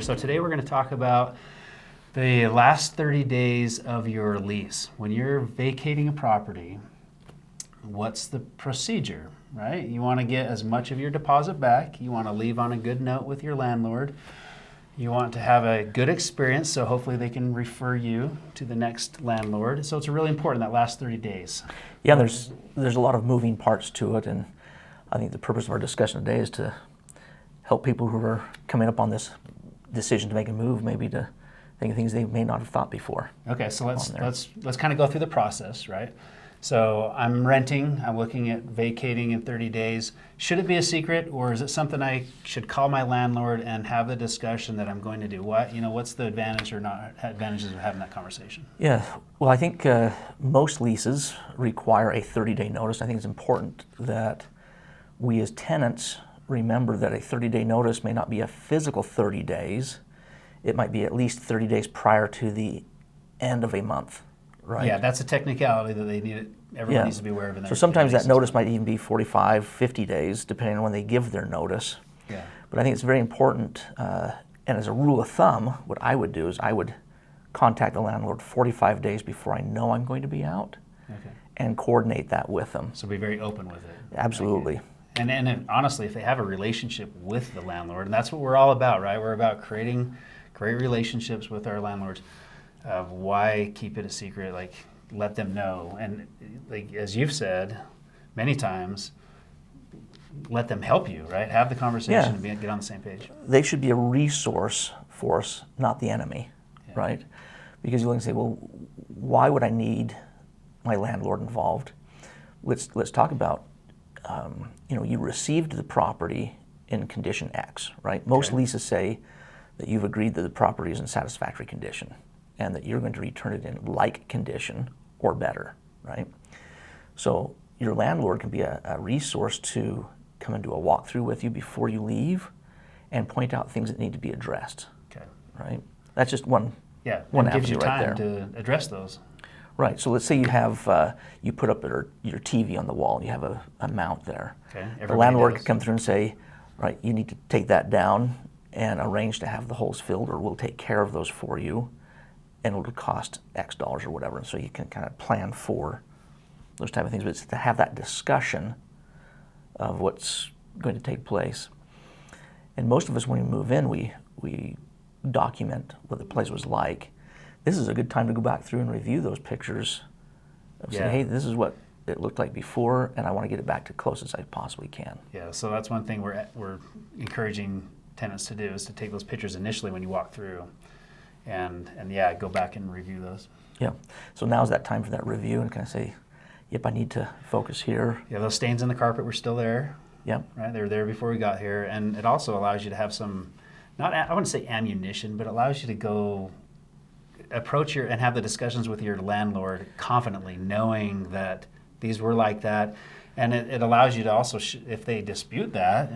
So today we're going to talk about the last 30 days of your lease. When you're vacating a property, what's the procedure, right? You want to get as much of your deposit back. You want to leave on a good note with your landlord. You want to have a good experience, so hopefully they can refer you to the next landlord. So it's really important that last 30 days. Yeah, there's a lot of moving parts to it, and I think the purpose of our discussion today is to help people who are coming up on this decision to make a move, maybe to think of things they may not have thought before. Okay, so let's kind of go through the process, right? So I'm renting, I'm looking at vacating in 30 days. Should it be a secret, or is it something I should call my landlord and have the discussion that I'm going to do? What's the advantage or not advantages of having that conversation? Yeah, well, I think most leases require a 30-day notice. I think it's important that we as tenants remember that a 30-day notice may not be a physical 30 days. It might be at least 30 days prior to the end of a month. Right. Yeah, that's a technicality that everyone needs to be aware of. So sometimes that notice might even be 45, 50 days, depending on when they give their notice. Yeah. But I think it's very important, and as a rule of thumb, what I would do is I would contact the landlord 45 days before I know I'm going to be out, and coordinate that with them. So be very open with it. Absolutely. Okay. And honestly, if they have a relationship with the landlord, and that's what we're all about, right? We're about creating great relationships with our landlords. Why keep it a secret? Like, let them know. And like as you've said many times, let them help you, right? Have the conversation and get on the same page. They should be a resource for us, not the enemy, right? Because you look and say, well, why would I need my landlord involved? Let's talk about, you received the property in condition X, right? Most leases say that you've agreed that the property is in satisfactory condition, and that you're going to return it in like condition or better, right? So your landlord can be a resource to come and do a walkthrough with you before you leave and point out things that need to be addressed, right? That's just one one gives you right time to address those. Right, so let's say you have, you put up your TV on the wall, and you have a mount there. Okay. The landlord could come through and say, right, you need to take that down and arrange to have the holes filled, or we'll take care of those for you, and it'll cost X dollars or whatever. And so you can kind of plan for those type of things, but it's to have that discussion of what's going to take place. And most of us, when we move in, we document what the place was like. This is a good time to go back through and review those pictures of say, hey, this is what it looked like before, and I want to get it back to close as I possibly can. Yeah, so that's one thing we're encouraging tenants to do, is to take those pictures initially when you walk through, and go back and review those. Yeah. So now's that time for that review, and kind of say, yep, I need to focus here. Yeah, those stains in the carpet were still there. Yep. Right, they were there before we got here, and it also allows you to have some, I wouldn't say ammunition, but allows you to go approach and have the discussions with your landlord confidently, knowing that these were like that, and it allows you to also, if they dispute that,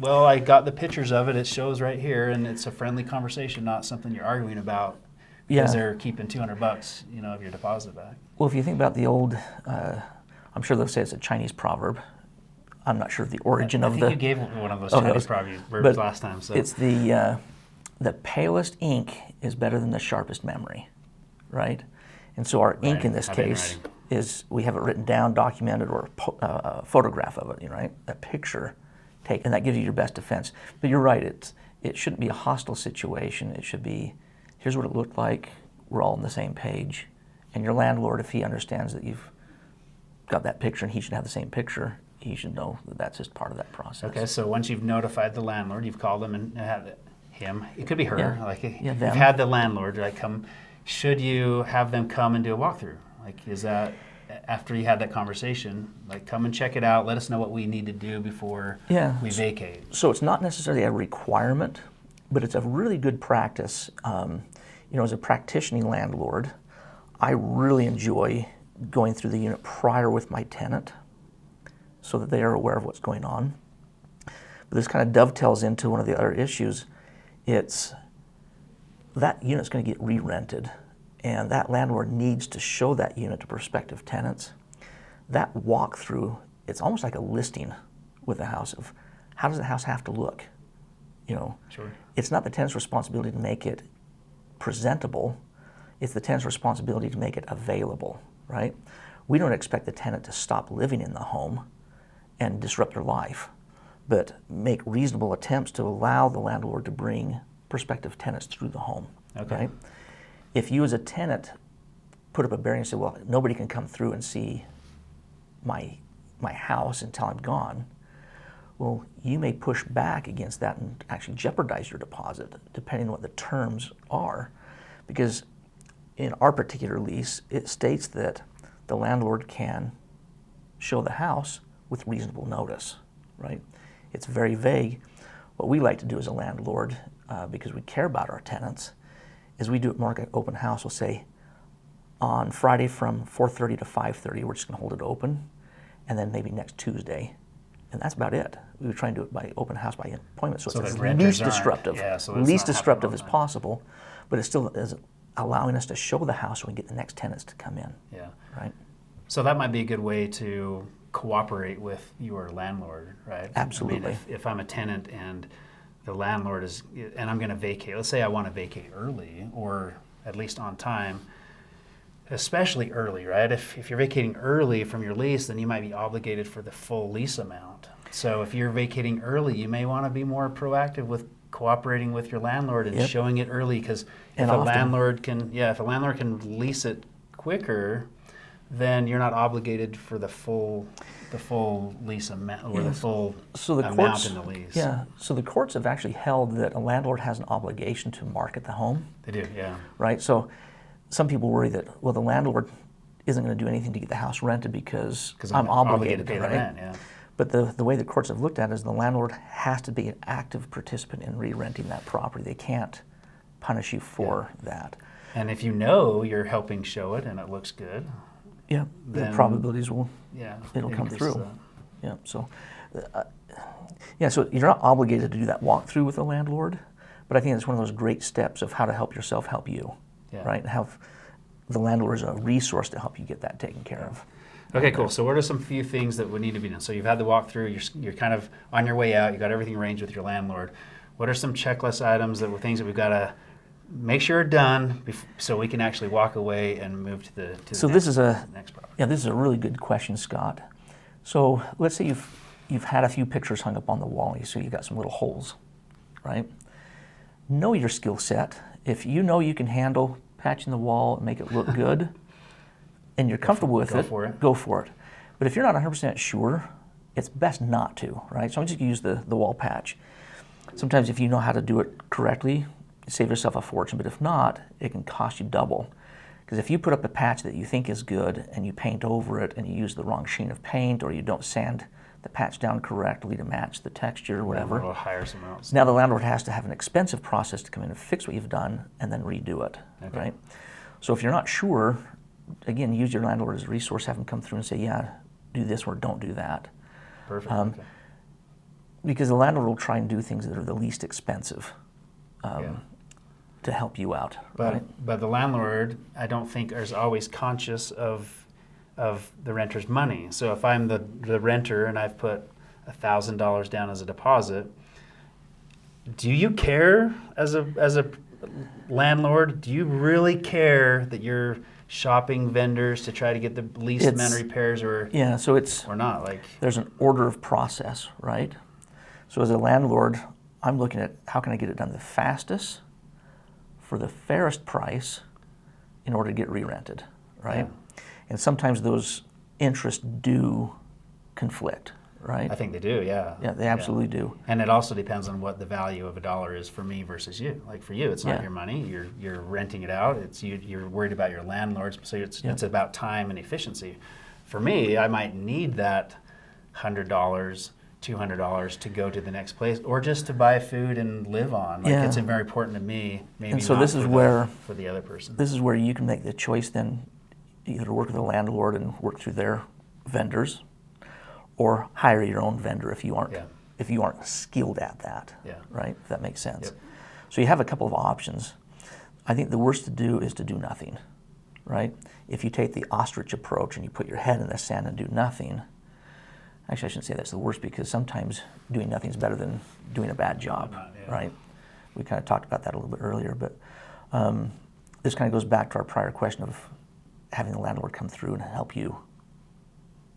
well, I got the pictures of it, it shows right here, and it's a friendly conversation, not something you're arguing about because they're keeping $200, of your deposit back. Well, if you think about the old, I'm sure they'll say it's a Chinese proverb. I'm not sure of the origin of the... I think you gave one of those Chinese proverbs last time. So. It's the palest ink is better than the sharpest memory, right? And so our ink in this case is, we have it written down, documented, or a photograph of it, right? A picture taken, and that gives you your best defense. But you're right, it shouldn't be a hostile situation. It should be, here's what it looked like, we're all on the same page. And your landlord, if he understands that you've got that picture and he should have the same picture, he should know that that's just part of that process. Okay, so once you've notified the landlord, you've called them and had him, it could be her, you've them. had the landlord, should you have them come and do a walkthrough? Is that, after you had that conversation, come and check it out, let us know what we need to do before we vacate? So it's not necessarily a requirement, but it's a really good practice. As a practicing landlord, I really enjoy going through the unit prior with my tenant so that they are aware of what's going on. But this kind of dovetails into one of the other issues. It's that unit's going to get re-rented, and that landlord needs to show that unit to prospective tenants. That walkthrough, it's almost like a listing with the house of how does the house have to look, Sure. It's not the tenant's responsibility to make it presentable. It's the tenant's responsibility to make it available, right? We don't expect the tenant to stop living in the home and disrupt their life, but make reasonable attempts to allow the landlord to bring prospective tenants through the home. Okay. Right? If you as a tenant put up a barrier and say, well, nobody can come through and see my house until I'm gone, well, you may push back against that and actually jeopardize your deposit, depending on what the terms are. Because in our particular lease, it states that the landlord can show the house with reasonable notice, right? It's very vague. What we like to do as a landlord, because we care about our tenants, is we do it more like an open house. We'll say, on Friday from 4:30 to 5:30, we're just going to hold it open, and then maybe next Tuesday. And that's about it. We were trying to do it by open house by appointment, so it's as least disruptive. Yeah, so it's least not disruptive as happening possible, but it still is allowing us to show the house so we can get the next tenants to come in. Yeah. Right? So that might be a good way to cooperate with your landlord, right? Absolutely. I mean, if I'm a tenant and the landlord and I'm going to vacate, let's say I want to vacate early or at least on time, especially early, right? If you're vacating early from your lease, then you might be obligated for the full lease amount. So if you're vacating early, you may want to be more proactive with cooperating with your landlord and showing it early, because if a landlord can lease it quicker, then you're not obligated for the full lease amount or the full amount in the lease. Yeah. So the courts have actually held that a landlord has an obligation to market the home. They do, yeah. Right. So some people worry that, well, the landlord isn't going to do anything to get the house rented because I'm obligated to pay the rent. Yeah. But the way the courts have looked at it is the landlord has to be an active participant in re-renting that property. They can't punish you for that. And if you know you're helping show it and it looks good, the probabilities it'll come through. Yeah. So, so you're not obligated to do that walkthrough with the landlord, but I think it's one of those great steps of how to help yourself help you, right? And have the landlord as a resource to help you get that taken care of. Okay, cool. So what are some few things that would need to be done? So you've had the walkthrough, you're kind of on your way out, you got everything arranged with your landlord. What are some checklist items things that we've got to make sure are done so we can actually walk away and move to the next property? Yeah, this is a really good question, Scott. So let's say you've had a few pictures hung up on the wall, so you've got some little holes, right? Know your skill set. If you know you can handle patching the wall and make it look good, and you're comfortable with it, go for it. But if you're not 100% sure, it's best not to, right? So I'm just going to use the wall patch. Sometimes if you know how to do it correctly, save yourself a fortune, but if not, it can cost you double. Because if you put up a patch that you think is good and you paint over it and you use the wrong sheen of paint or you don't sand the patch down correctly to match the texture or whatever, or hire someone else. Now the landlord has to have an expensive process to come in and fix what you've done and then redo it, right? So if you're not sure, again, use your landlord as a resource, have them come through and say, yeah, do this or don't do that. Perfect. Because the landlord will try and do things that are the least expensive to help you out. But the landlord, I don't think, is always conscious of the renter's money. So if I'm the renter and I've put $1,000 down as a deposit, do you care as a landlord? Do you really care that you're shopping vendors to try to get the least amount of repairs or not? Like, there's an order of process, right? So as a landlord, I'm looking at how can I get it done the fastest for the fairest price in order to get re-rented, right? Yeah. And sometimes those interests do conflict, right? I think they do, yeah. Yeah, they absolutely do. And it also depends on what the value of a dollar is for me versus you. Like for you, it's not your money. You're renting it out. It's you're worried about your landlords, so it's about time and efficiency. For me, I might need that $100, $200 to go to the next place, or just to buy food and live on. Like it's very important to me. Maybe and so not this is where for the other person. This is where you can make the choice then, either to work with a landlord and work through their vendors, or hire your own vendor if you aren't skilled at that. Right? If that makes sense. Yep. So you have a couple of options. I think the worst to do is to do nothing. Right? If you take the ostrich approach and you put your head in the sand and do nothing, Actually, I shouldn't say that's the worst, because sometimes doing nothing is better than doing a bad job, right? We kind of talked about that a little bit earlier, but this kind of goes back to our prior question of having the landlord come through and help you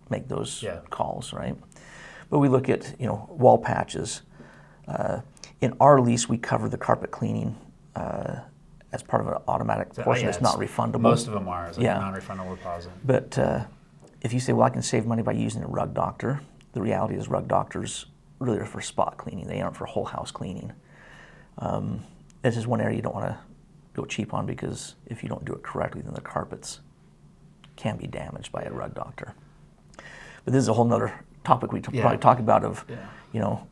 make those calls, right? But we look at, wall patches. In our lease, we cover the carpet cleaning as part of an automatic portion that's not refundable. Most of them are. It's like a non-refundable deposit. But if you say, well, I can save money by using a rug doctor, the reality is rug doctors really are for spot cleaning. They aren't for whole house cleaning. This is one area you don't want to go cheap on, because if you don't do it correctly, then the carpets can be damaged by a rug doctor. But this is a whole nother topic we probably talk about of,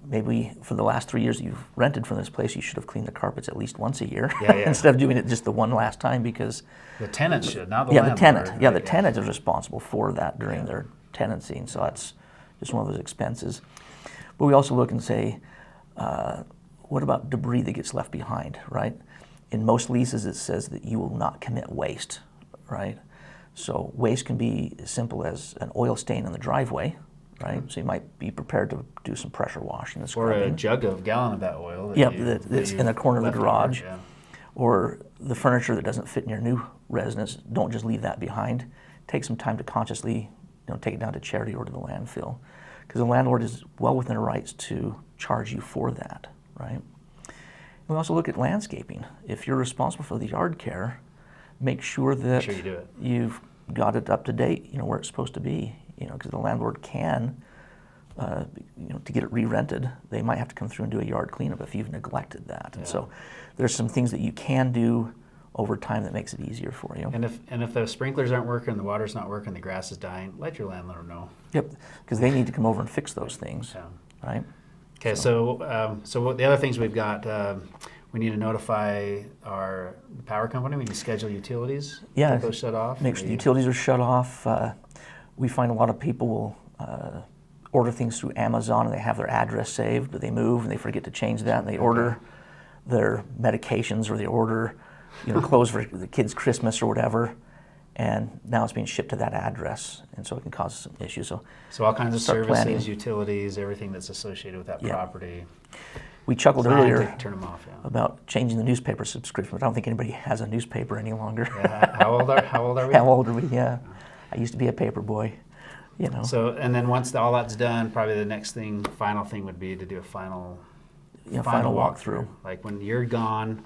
maybe for the last 3 years you've rented from this place, you should have cleaned the carpets at least once a year instead of doing it just the one last time, because the tenant should, not the landlord. The tenant is responsible for that during their tenancy, and so that's just one of those expenses. But we also look and say, what about debris that gets left behind, right? In most leases it says that you will not commit waste, right? So waste can be as simple as an oil stain in the driveway, right? So you might be prepared to do some pressure washing and scrubbing. Or a gallon of that oil. That's in the corner of the garage. Or the furniture that doesn't fit in your new residence, don't just leave that behind. Take some time to consciously take it down to charity or to the landfill. Because the landlord is well within their rights to charge you for that, right? We also look at landscaping. If you're responsible for the yard care, make sure that you do it. You've got it up to date, where it's supposed to be, because the landlord can, to get it re-rented, they might have to come through and do a yard cleanup if you've neglected that. And so there's some things that you can do over time that makes it easier for you. And if the sprinklers aren't working, the water's not working, the grass is dying, let your landlord know. Yep, because they need to come over and fix those things, right? Okay, so what the other things we've got, we need to notify our power company. We can schedule utilities. Get those shut off. Make sure the utilities are shut off. We find a lot of people will order things through Amazon and they have their address saved, but they move and they forget to change that, and they order their medications, or they order clothes for the kids' Christmas or whatever, and now it's being shipped to that address, and so it can cause some issues. So all kinds of services, utilities, everything that's associated with that property. We chuckled earlier turn them off, about changing the newspaper subscription, but I don't think anybody has a newspaper any longer. How old are we? How old are we? Yeah. I used to be a paper boy, So, and then once all that's done, probably the next final thing would be to do a final walkthrough. Like when you're gone,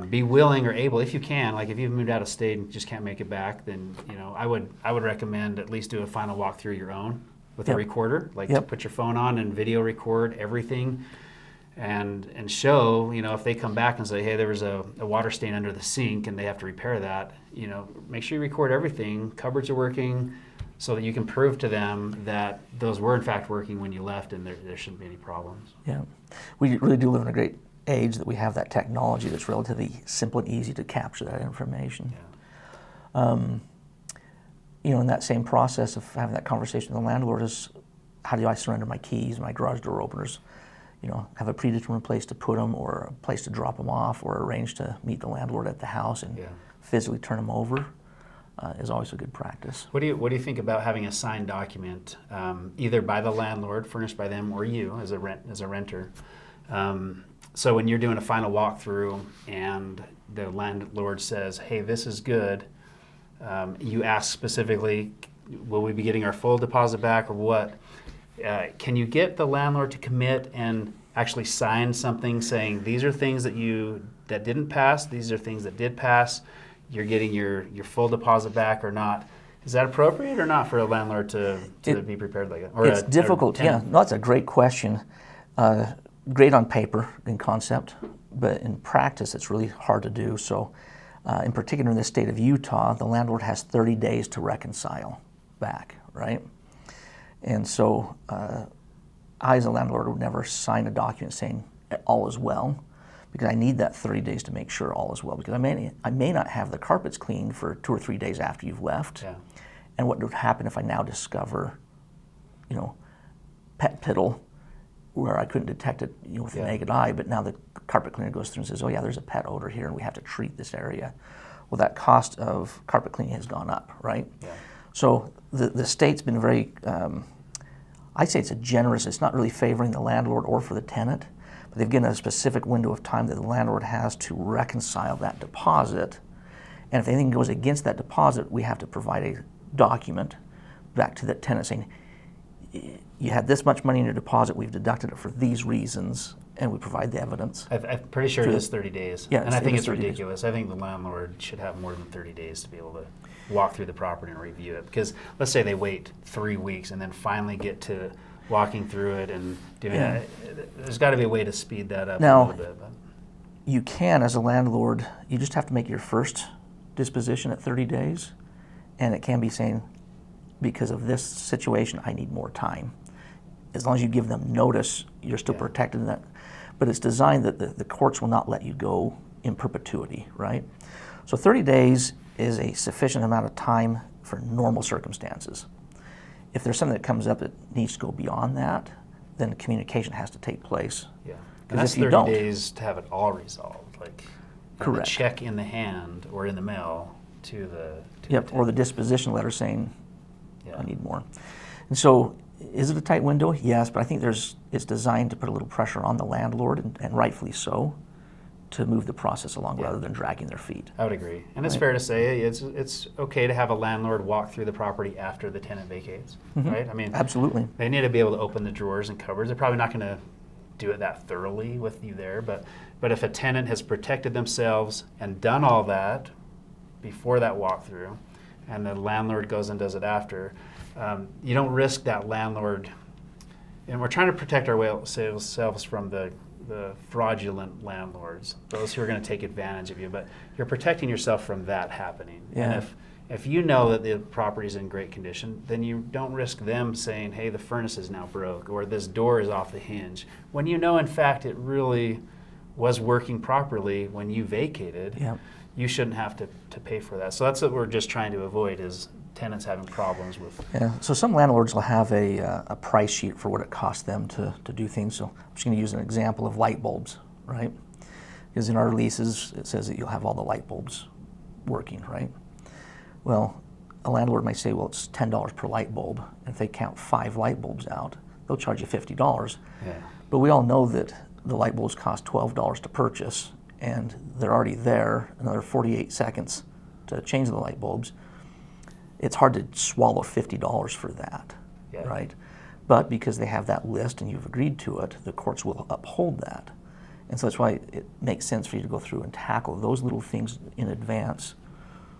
be willing or able, if you can, like if you've moved out of state and just can't make it back, then, I would recommend at least do a final walkthrough your own with a recorder, to put your phone on and video record everything. And show, if they come back and say, hey, there was a water stain under the sink and they have to repair that, make sure you record everything, cupboards are working, so that you can prove to them that those were in fact working when you left and there shouldn't be any problems. Yeah, we really do live in a great age that we have that technology that's relatively simple and easy to capture that information. In that same process of having that conversation with the landlord is, how do I surrender my keys, my garage door openers? Have a predetermined place to put them, or a place to drop them off, or arrange to meet the landlord at the house and physically turn them over is always a good practice. What do you think about having a signed document, either by the landlord, furnished by them, or you as a renter? So when you're doing a final walkthrough and the landlord says, "Hey, this is good," you ask specifically, "Will we be getting our full deposit back, or what?" Can you get the landlord to commit and actually sign something saying these are things that didn't pass, these are things that did pass, you're getting your full deposit back or not? Is that appropriate or not for a landlord to be prepared like that? Or it's difficult. That's a great question. Great on paper in concept, but in practice it's really hard to do. So in particular in the state of Utah, the landlord has 30 days to reconcile back, right? And so I, as a landlord, would never sign a document saying all is well, because I need that 30 days to make sure all is well, because I may not have the carpets cleaned for 2 or 3 days after you've left. And what would happen if I now discover, pet piddle, where I couldn't detect it with the naked eye, but now the carpet cleaner goes through and says, oh yeah, there's a pet odor here and we have to treat this area. Well, that cost of carpet cleaning has gone up, right? So the state's been very I'd say it's not really favoring the landlord or for the tenant, but they've given a specific window of time that the landlord has to reconcile that deposit. And if anything goes against that deposit, we have to provide a document back to that tenant saying, you had this much money in your deposit, we've deducted it for these reasons, and we provide the evidence. I'm pretty sure it is 30 days. Yeah, and I think it's 30 days. ridiculous. I think the landlord should have more than 30 days to be able to walk through the property and review it. Because let's say they wait 3 weeks and then finally get to walking through it and doing it. There's got to be a way to speed that up a little bit. But. You can, as a landlord, you just have to make your first disposition at 30 days, and it can be saying, because of this situation, I need more time. As long as you give them notice, you're still protected in that. But it's designed that the courts will not let you go in perpetuity, right? So 30 days is a sufficient amount of time for normal circumstances. If there's something that comes up that needs to go beyond that, then communication has to take place. Yeah, and that's if you 30 don't, days to have it all resolved, like correct. A check in the hand or in the mail to the or the disposition letter saying, yeah. I need more. And so, is it a tight window? Yes, but I think it's designed to put a little pressure on the landlord, and rightfully so, to move the process along rather than dragging their feet. I would agree. And it's fair to say it's okay to have a landlord walk through the property after the tenant vacates, right? I mean, absolutely. They need to be able to open the drawers and cupboards. They're probably not going to do it that thoroughly with you there, but if a tenant has protected themselves and done all that before that walkthrough, and the landlord goes and does it after, you don't risk that landlord. And we're trying to protect ourselves from the fraudulent landlords, those who are going to take advantage of you. But you're protecting yourself from that happening. Yeah. And if you know that the property is in great condition, then you don't risk them saying, hey, the furnace is now broke, or this door is off the hinge, when you know, in fact, it really was working properly when you vacated. Yeah. You shouldn't have to pay for that. So that's what we're just trying to avoid, is tenants having problems with. Yeah, so some landlords will have a price sheet for what it costs them to do things. So I'm just going to use an example of light bulbs, right? Because in our leases, it says that you'll have all the light bulbs working, right? Well, a landlord might say, well, it's $10 per light bulb. And if they count 5 light bulbs out, they'll charge you $50. Yeah. But we all know that the light bulbs cost $12 to purchase, and they're already there, another 48 seconds to change the light bulbs. It's hard to swallow $50 for that, right? But because they have that list and you've agreed to it, the courts will uphold that. And so that's why it makes sense for you to go through and tackle those little things in advance,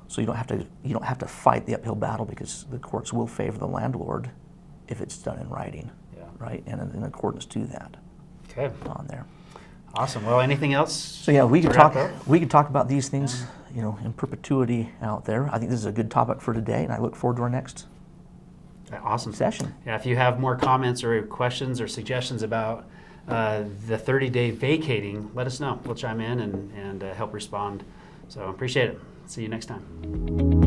so you don't have to fight the uphill battle, because the courts will favor the landlord if it's done in writing, right? And in accordance to that. Okay. On there. Awesome. Well, anything else? So yeah, we could talk about these things, in perpetuity out there. I think this is a good topic for today, and I look forward to our next awesome session. Yeah, if you have more comments or questions or suggestions about the 30-day vacating, let us know. We'll chime in and help respond. So appreciate it. See you next time.